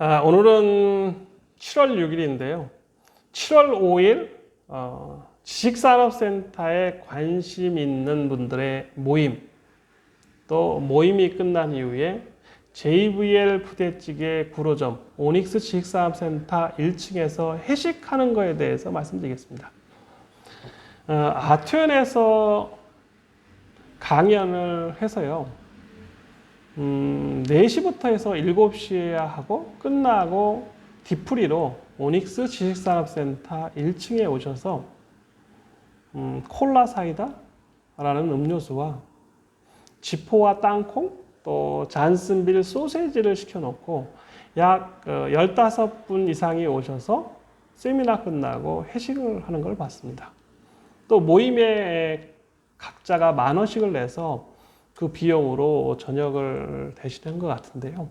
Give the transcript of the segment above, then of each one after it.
오늘은 7월 6일인데요. 7월 5일 지식산업센터에 관심 있는 분들의 모임, 또 모임이 끝난 이후에 JVL 부대찌개 구로점 오닉스 지식산업센터 1층에서 회식하는 거에 대해서 말씀드리겠습니다. 아트연에서 강연을 해서요. 4시부터 해서 7시에 하고 끝나고 뒤풀이로 오닉스 지식산업센터 1층에 오셔서 콜라 사이다라는 음료수와 지포와 땅콩 또 잔슨빌 소세지를 시켜놓고 약 15분 이상이 오셔서 세미나 끝나고 회식을 하는 걸 봤습니다. 또 모임에 각자가 10,000원씩을 내서 그 비용으로 저녁을 대신한 것 같은데요.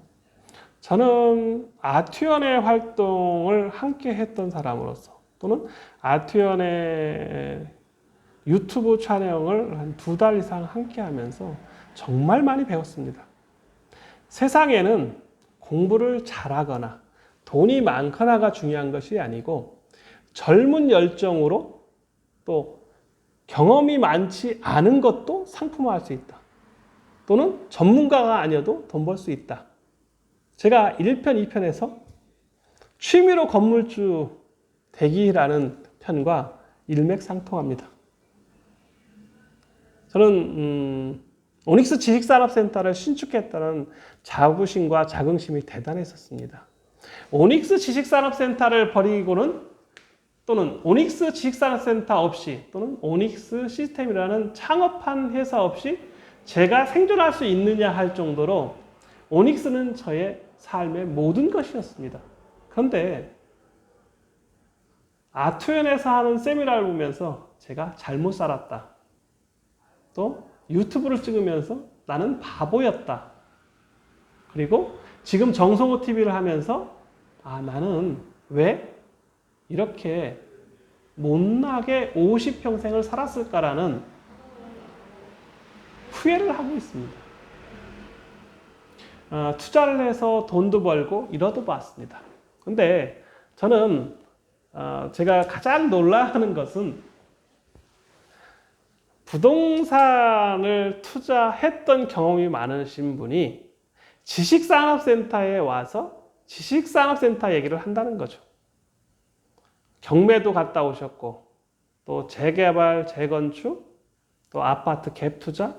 저는 아트연의 활동을 함께 했던 사람으로서 또는 아트연의 유튜브 촬영을 한 2달 이상 함께 하면서 정말 많이 배웠습니다. 세상에는 공부를 잘하거나 돈이 많거나가 중요한 것이 아니고 젊은 열정으로 또 경험이 많지 않은 것도 상품화할 수 있다. 또는 전문가가 아니어도 돈 벌 수 있다. 제가 1편, 2편에서 취미로 건물주 되기라는 편과 일맥상통합니다. 저는 오닉스 지식산업센터를 신축했다는 자부심과 자긍심이 대단했었습니다. 오닉스 지식산업센터를 버리고는 또는 오닉스 지식산업센터 없이 또는 오닉스 시스템이라는 창업한 회사 없이 제가 생존할 수 있느냐 할 정도로 오닉스는 저의 삶의 모든 것이었습니다. 그런데 아트연에서 하는 세미나를 보면서 제가 잘못 살았다. 또 유튜브를 찍으면서 나는 바보였다. 그리고 지금 정성호 TV를 하면서 나는 왜 이렇게 못나게 50평생을 살았을까라는 후회를 하고 있습니다. 투자를 해서 돈도 벌고 잃어도 봤습니다. 근데 저는 제가 가장 놀라는 것은 부동산을 투자했던 경험이 많으신 분이 지식산업센터에 와서 지식산업센터 얘기를 한다는 거죠. 경매도 갔다 오셨고 또 재개발, 재건축, 또 아파트 갭 투자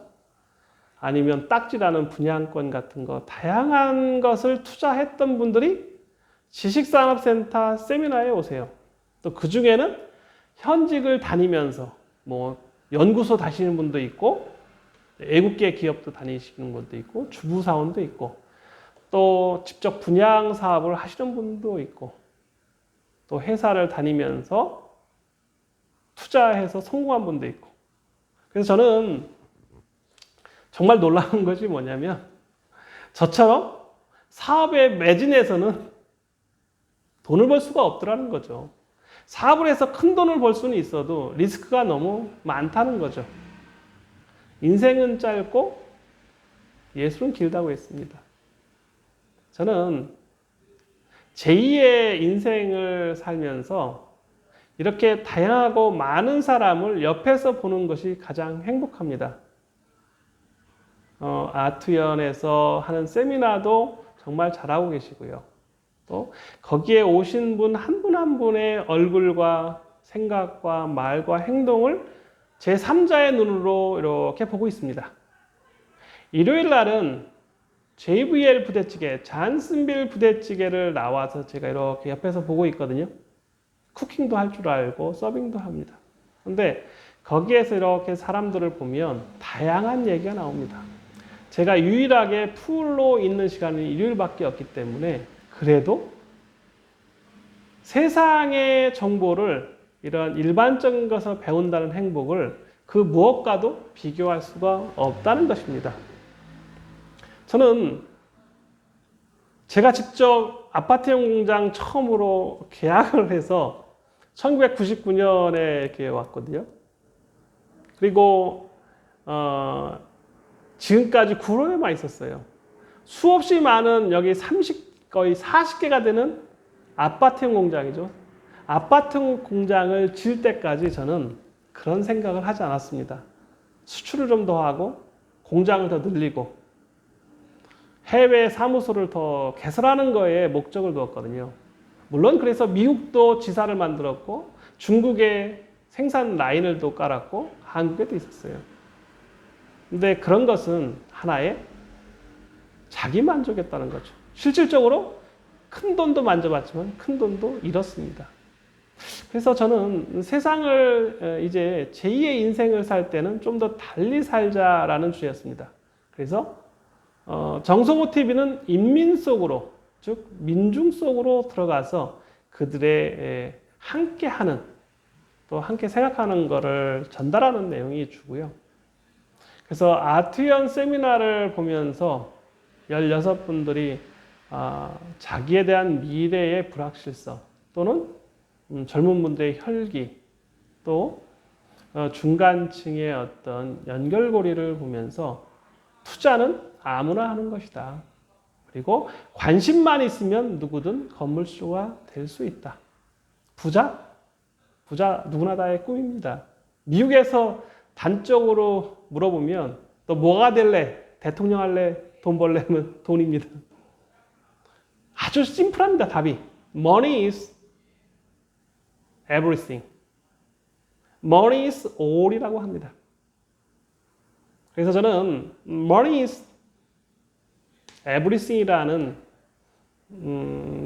아니면 딱지라는 분양권 같은 거 다양한 것을 투자했던 분들이 지식산업센터 세미나에 오세요. 또 그 중에는 현직을 다니면서 뭐 연구소 다니시는 분도 있고 외국계 기업도 다니시는 분도 있고 주부사원도 있고 또 직접 분양 사업을 하시는 분도 있고 또 회사를 다니면서 투자해서 성공한 분도 있고 그래서 저는 정말 놀라운 것이 뭐냐면 저처럼 사업에 매진해서는 돈을 벌 수가 없더라는 거죠. 사업을 해서 큰 돈을 벌 수는 있어도 리스크가 너무 많다는 거죠. 인생은 짧고 예술은 길다고 했습니다. 저는 제2의 인생을 살면서 이렇게 다양하고 많은 사람을 옆에서 보는 것이 가장 행복합니다. 아트연에서 하는 세미나도 정말 잘하고 계시고요. 또 거기에 오신 분 한 분 한 분의 얼굴과 생각과 말과 행동을 제3자의 눈으로 이렇게 보고 있습니다. 일요일 날은 JVL 부대찌개, 잔슨빌 부대찌개를 나와서 제가 이렇게 옆에서 보고 있거든요. 쿠킹도 할 줄 알고 서빙도 합니다. 그런데 거기에서 이렇게 사람들을 보면 다양한 얘기가 나옵니다. 제가 유일하게 풀로 있는 시간이 일요일밖에 없기 때문에 그래도 세상의 정보를 이런 일반적인 것을 배운다는 행복을 그 무엇과도 비교할 수가 없다는 것입니다. 저는 제가 직접 아파트형 공장 처음으로 계약을 해서 1999년에 이렇게 왔거든요. 그리고 지금까지 구로에만 있었어요. 수없이 많은 여기 거의 40개가 되는 아파트형 공장이죠. 아파트형 공장을 지을 때까지 저는 그런 생각을 하지 않았습니다. 수출을 좀 더 하고 공장을 더 늘리고 해외 사무소를 더 개설하는 거에 목적을 두었거든요. 물론 그래서 미국도 지사를 만들었고 중국에 생산 라인을 또 깔았고 한국에도 있었어요. 근데 그런 것은 하나의 자기 만족했다는 거죠. 실질적으로 큰 돈도 만져봤지만 큰 돈도 잃었습니다. 그래서 저는 세상을 이제 제2의 인생을 살 때는 좀 더 달리 살자라는 주제였습니다. 그래서 정성호 TV는 인민 속으로, 즉 민중 속으로 들어가서 그들의 함께하는 또 함께 생각하는 것을 전달하는 내용이 주고요. 그래서 아트연 세미나를 보면서 16분들이 자기에 대한 미래의 불확실성 또는 젊은 분들의 혈기 또 중간층의 어떤 연결고리를 보면서 투자는 아무나 하는 것이다. 그리고 관심만 있으면 누구든 건물주가 될 수 있다. 부자 누구나 다의 꿈입니다. 미국에서 단적으로 물어보면 너 뭐가 될래? 대통령 할래? 돈 벌려면 돈입니다. 아주 심플합니다. 답이. Money is everything. Money is all이라고 합니다. 그래서 저는 Money is everything이라는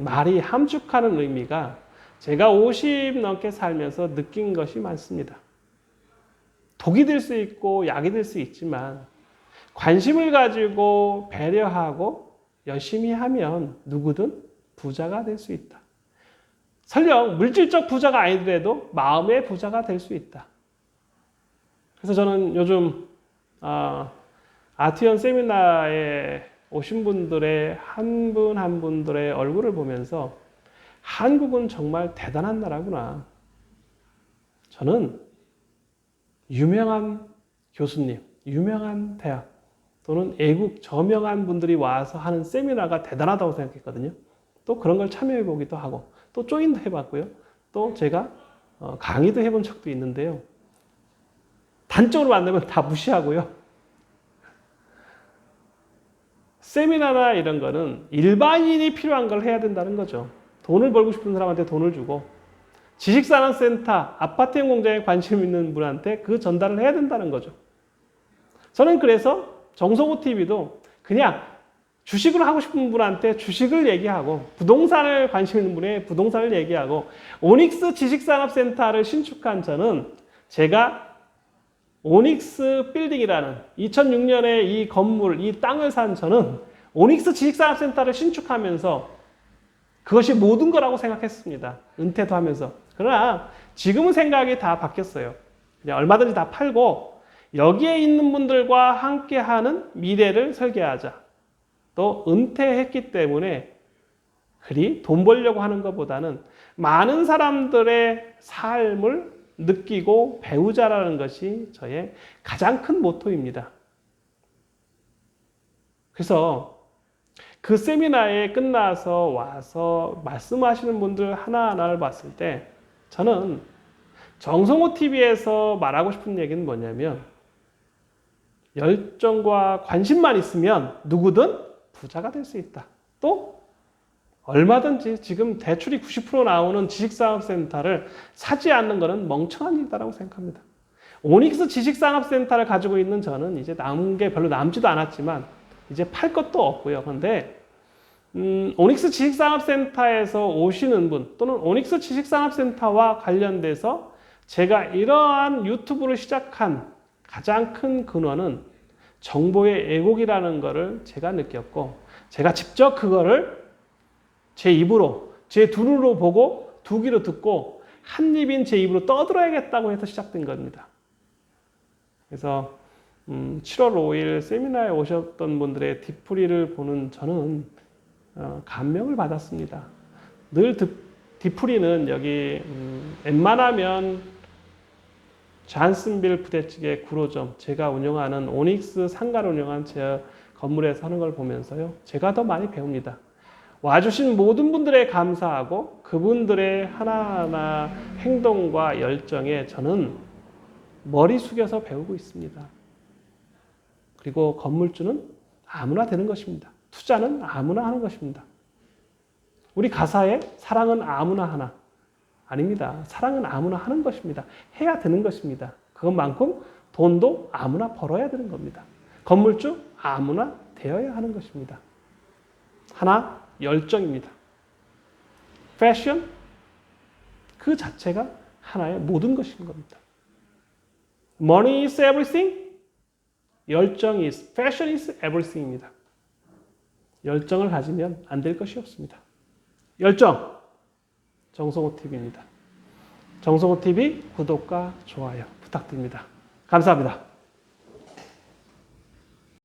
말이 함축하는 의미가 제가 50 넘게 살면서 느낀 것이 많습니다. 독이 될 수 있고 약이 될 수 있지만 관심을 가지고 배려하고 열심히 하면 누구든 부자가 될 수 있다. 설령 물질적 부자가 아니더라도 마음의 부자가 될 수 있다. 그래서 저는 요즘 아트연 세미나에 오신 분들의 한 분 한 분들의 얼굴을 보면서 한국은 정말 대단한 나라구나. 저는 유명한 교수님, 유명한 대학 또는 애국 저명한 분들이 와서 하는 세미나가 대단하다고 생각했거든요. 또 그런 걸 참여해 보기도 하고 또 조인도 해봤고요. 또 제가 강의도 해본 적도 있는데요. 단적으로 만나면 다 무시하고요. 세미나나 이런 거는 일반인이 필요한 걸 해야 된다는 거죠. 돈을 벌고 싶은 사람한테 돈을 주고 지식산업센터, 아파트형 공장에 관심 있는 분한테 그 전달을 해야 된다는 거죠. 저는 그래서 정성호 TV도 그냥 주식을 하고 싶은 분한테 주식을 얘기하고 부동산을 관심 있는 분에 부동산을 얘기하고 오닉스 지식산업센터를 신축한 저는 제가 오닉스 빌딩이라는 2006년에 이 건물, 이 땅을 산 저는 오닉스 지식산업센터를 신축하면서 그것이 모든 거라고 생각했습니다. 은퇴도 하면서. 그러나 지금은 생각이 다 바뀌었어요. 그냥 얼마든지 다 팔고 여기에 있는 분들과 함께하는 미래를 설계하자. 또 은퇴했기 때문에 그리 돈 벌려고 하는 것보다는 많은 사람들의 삶을 느끼고 배우자라는 것이 저의 가장 큰 모토입니다. 그래서 그 세미나에 끝나서 와서 말씀하시는 분들 하나하나를 봤을 때 저는 정성호 TV에서 말하고 싶은 얘기는 뭐냐면 열정과 관심만 있으면 누구든 부자가 될 수 있다. 또 얼마든지 지금 대출이 90% 나오는 지식산업센터를 사지 않는 것은 멍청한 일이라고 생각합니다. 오닉스 지식산업센터를 가지고 있는 저는 이제 남은 게 별로 남지도 않았지만 이제 팔 것도 없고요. 그런데 오닉스 지식산업센터에서 오시는 분 또는 오닉스 지식산업센터와 관련돼서 제가 이러한 유튜브를 시작한 가장 큰 근원은 정보의 애국이라는 것을 제가 느꼈고 제가 직접 그거를 제 입으로 제 두 눈으로 보고 두 귀로 듣고 한 입인 제 입으로 떠들어야겠다고 해서 시작된 겁니다. 그래서 7월 5일 세미나에 오셨던 분들의 뒤풀이를 보는 저는 감명을 받았습니다. 늘 뒤풀이는 여기 웬만하면 잔슨빌 부대찌개 구로점 제가 운영하는 오닉스 상가를 운영한 제 건물에서 하는 걸 보면서요. 제가 더 많이 배웁니다. 와주신 모든 분들에 감사하고 그분들의 하나하나 행동과 열정에 저는 머리 숙여서 배우고 있습니다. 그리고 건물주는 아무나 되는 것입니다. 투자는 아무나 하는 것입니다. 우리 가사에 사랑은 아무나 하나. 아닙니다. 사랑은 아무나 하는 것입니다. 해야 되는 것입니다. 그것만큼 돈도 아무나 벌어야 되는 겁니다. 건물주 아무나 되어야 하는 것입니다. 하나, 열정입니다. 패션, 그 자체가 하나의 모든 것인 겁니다. Money is everything. 열정 is, passion is everything입니다. 열정을 가지면 안 될 것이 없습니다. 열정, 정성호 TV입니다. 정성호 TV 구독과 좋아요 부탁드립니다. 감사합니다.